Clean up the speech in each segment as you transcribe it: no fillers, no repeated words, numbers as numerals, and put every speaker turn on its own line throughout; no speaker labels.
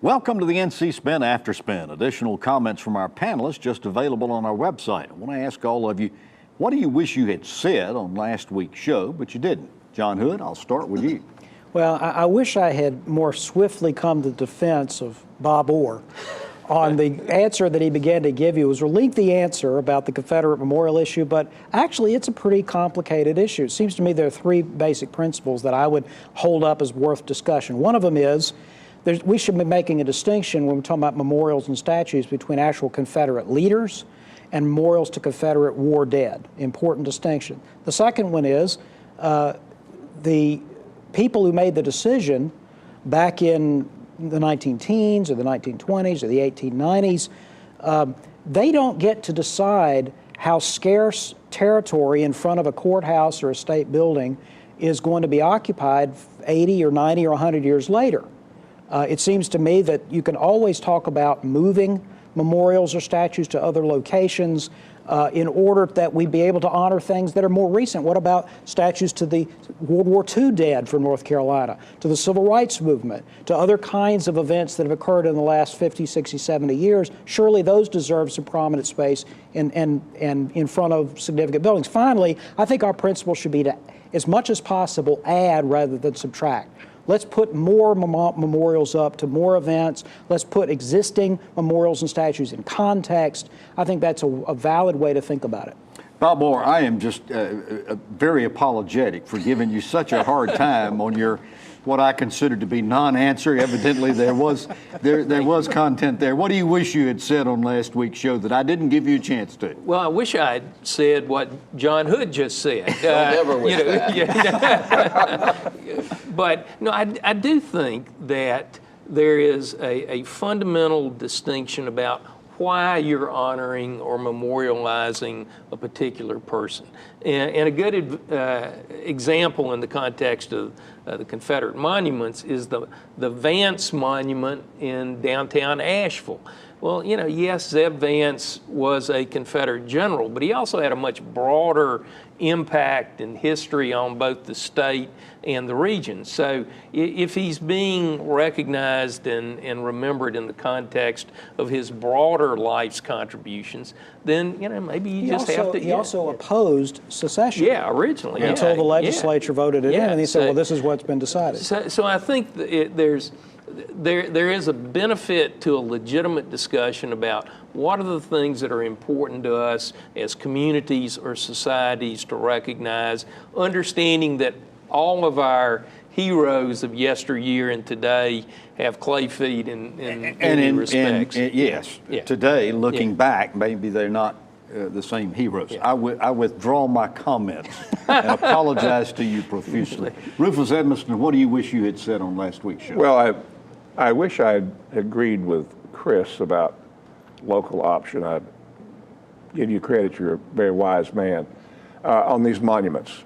Welcome to the NC Spin After Spin. Additional comments from our panelists just available on our website. I want to ask all of you, what do you wish you had said on last week's show, but you didn't? John Hood, I'll start with you.
Well, I wish I had more swiftly come to the defense of Bob Orr on the answer that he began to give you. It was a lengthy answer about the Confederate memorial issue, but actually it's a pretty complicated issue. It seems to me there are three basic principles that I would hold up as worth discussion. One of them is we should be making a distinction when we're talking about memorials and statues between actual Confederate leaders and memorials to Confederate war dead. Important distinction. The second one is the people who made the decision back in the 19-teens or the 1920s or the 1890s, they don't get to decide how scarce territory in front of a courthouse or a state building is going to be occupied 80 or 90 or 100 years later. It seems to me that you can always talk about moving memorials or statues to other locations in order that we be able to honor things that are more recent. What about statues to the World War II dead from North Carolina, to the Civil Rights Movement, to other kinds of events that have occurred in the last 50, 60, 70 years? Surely those deserve some prominent space and in front of significant buildings. Finally, I think our principle should be to, as much as possible, add rather than subtract. Let's put more memorials up to more events. Let's put existing memorials and statues in context. I think that's a valid way to think about it.
Bob Orr, I am just very apologetic for giving you such a hard time on your what I consider to be non-answer. Evidently, there was content there. What do you wish you had said on last week's show that I didn't give you a chance to?
Well, I wish I had said what John Hood just said.
Never wish that.
But no, I do think that there is a fundamental distinction about why you're honoring or memorializing a particular person. And a good example in the context of the Confederate monuments is the Vance Monument in downtown Asheville. Well, you know, yes, Zeb Vance was a Confederate general, but he also had a much broader impact and history on both the state and the region. So if he's being recognized and remembered in the context of his broader life's contributions, then, you know, maybe you just have to...
He also opposed secession.
Yeah, originally.
Until the legislature voted it in, and he said, well, this is what's been decided.
So I think there is a benefit to a legitimate discussion about what are the things that are important to us as communities or societies to recognize, understanding that all of our heroes of yesteryear and today have clay feet in many respects.
Yes, today, looking back, maybe they're not the same heroes. I withdraw my comments and apologize to you profusely. Rufus Edmiston, what do you wish you had said on last week's show?
Well, I wish I had agreed with Chris about local option. I give you credit, you're a very wise man. On these monuments,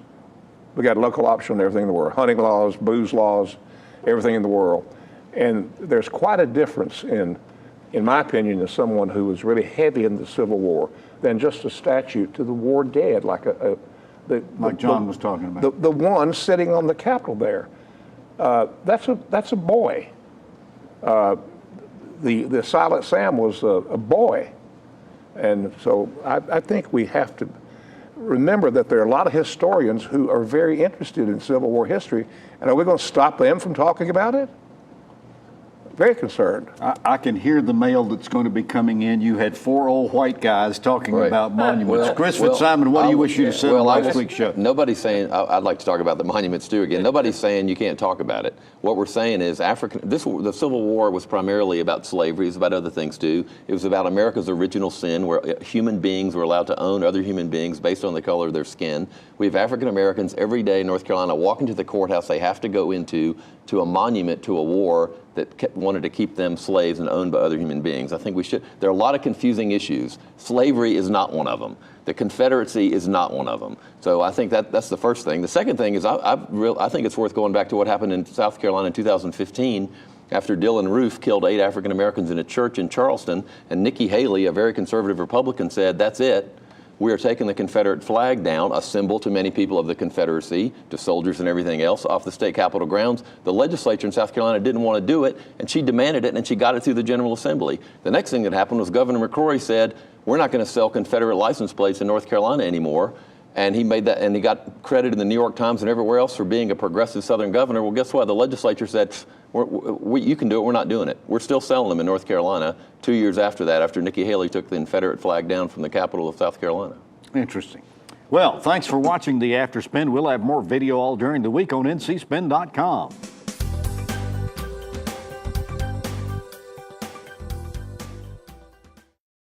we got local option on everything in the world, hunting laws, booze laws, everything in the world. And there's quite a difference in my opinion, as someone who was really heavy in the Civil War, than just a statue to the war dead, like
John was talking about.
The one sitting on the Capitol there. That's a boy. The Silent Sam was a boy. And so I think we have to remember that there are a lot of historians who are very interested in Civil War history, and are we going to stop them from talking about it? Very concerned.
I can hear the mail that's going to be coming in. You had 4 old white guys talking about monuments. Chris Fitzsimon, what do you wish you had said on last week's show?
Nobody's saying, I'd like to talk about the monuments too again. Nobody's saying you can't talk about it. What we're saying is the Civil War was primarily about slavery. It was about other things too. It was about America's original sin, where human beings were allowed to own other human beings based on the color of their skin. We have African Americans every day in North Carolina walking to the courthouse they have to go into to a monument to a war that wanted to keep them slaves and owned by other human beings. I think we should. There are a lot of confusing issues. Slavery is not one of them. The Confederacy is not one of them. So I think that's the first thing. The second thing is I think it's worth going back to what happened in South Carolina in 2015 after Dylan Roof killed 8 African Americans in a church in Charleston, and Nikki Haley, a very conservative Republican, said, that's it. we are taking the Confederate flag down, a symbol to many people of the Confederacy, to soldiers and everything else, off the state capitol grounds. The legislature in South Carolina didn't want to do it, and she demanded it, and she got it through the General Assembly. The next thing that happened was Governor McCrory said, we're not going to sell Confederate license plates in North Carolina anymore. And he made that, and he got credit in the New York Times and everywhere else for being a progressive Southern governor. Well, guess what? The legislature said, you can do it, we're not doing it. We're still selling them in North Carolina 2 years after that, after Nikki Haley took the Confederate flag down from the capital of South Carolina.
Interesting. Well, thanks for watching the After Spin. We'll have more video all during the week on ncspin.com.